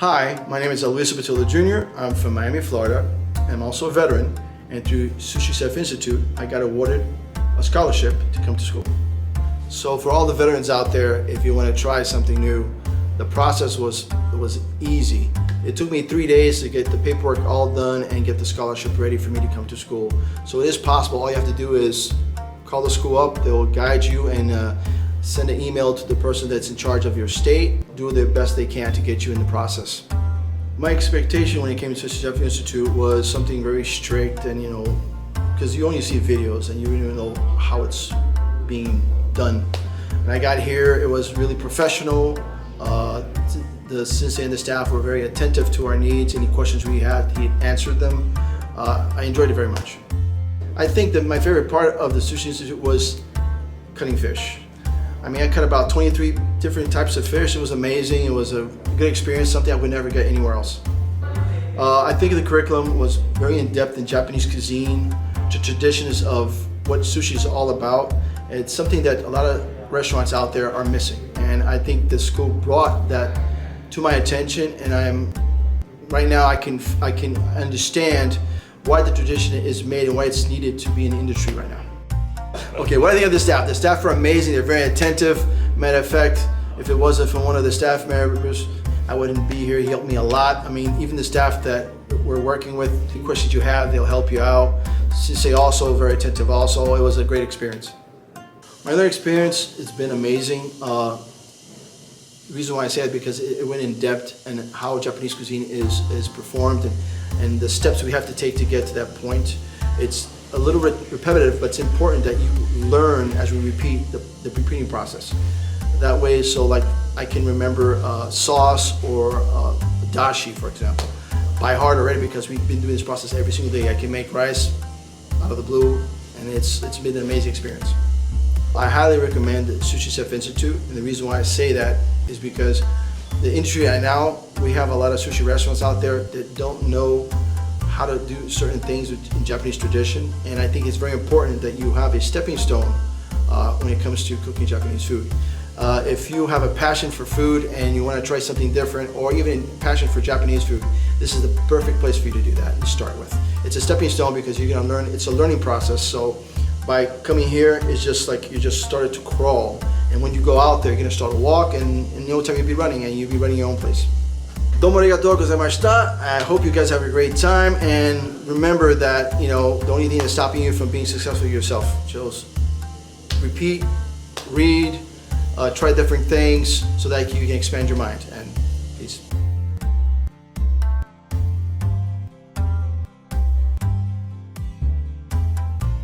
Hi, my name is Aloysio Botello Jr. I'm from Miami, Florida. I'm also a veteran, and through Sushi Chef Institute, I got awarded a scholarship to come to school. So for all the veterans out there, if you want to try something new, the process was easy. It took me 3 days to get the paperwork all done and get the scholarship ready for me to come to school. So it is possible. All you have to do is call the school up. They will guide you and send an email to the person that's in charge of your state. Do the best they can to get you in the process. My expectation when it came to Sushi Chef Institute was something very strict, and because you only see videos and you don't even know how it's being done. When I got here, it was really professional. The sensei and the staff were very attentive to our needs. Any questions we had, he answered them. I enjoyed it very much. I think that my favorite part of the Sushi Institute was cutting fish. I mean, I cut about 23 different types of fish. It was amazing. It was a good experience, something I would never get anywhere else. I think the curriculum was very in-depth in Japanese cuisine, the traditions of what sushi is all about. It's something that a lot of restaurants out there are missing. And I think the school brought that to my attention, and right now I can understand why the tradition is made and why it's needed to be in the industry right now. Okay, what I think of the staff? The staff are amazing. They're very attentive. Matter of fact, if it wasn't for one of the staff members, I wouldn't be here. He helped me a lot. I mean, even the staff that we're working with, the questions you have, they'll help you out. Sensei also very attentive also. It was a great experience. My other experience, it's been amazing. The reason why I say it because it went in depth and how Japanese cuisine is performed and the steps we have to take to get to that point. It's a little bit repetitive, but it's important that you learn as we repeat the repeating process. That way, so like I can remember sauce or dashi, for example, by heart already because we've been doing this process every single day. I can make rice out of the blue, and it's been an amazing experience. I highly recommend the Sushi Chef Institute, and the reason why I say that is because the industry right now, we have a lot of sushi restaurants out there that don't know how to do certain things in Japanese tradition, and I think it's very important that you have a stepping stone when it comes to cooking Japanese food. If you have a passion for food and you want to try something different, or even passion for Japanese food, this is the perfect place for you to do that and start with. It's a stepping stone because you're going to learn. It's a learning process. So by coming here, it's just like you just started to crawl, and when you go out there, you're going to start to walk, and no time you'll be running, and you'll be running your own place. Domo arigatou gozaimashita. I hope you guys have a great time, and remember that the only thing that's stopping you from being successful yourself. Just repeat, read, try different things so that you can expand your mind. And peace.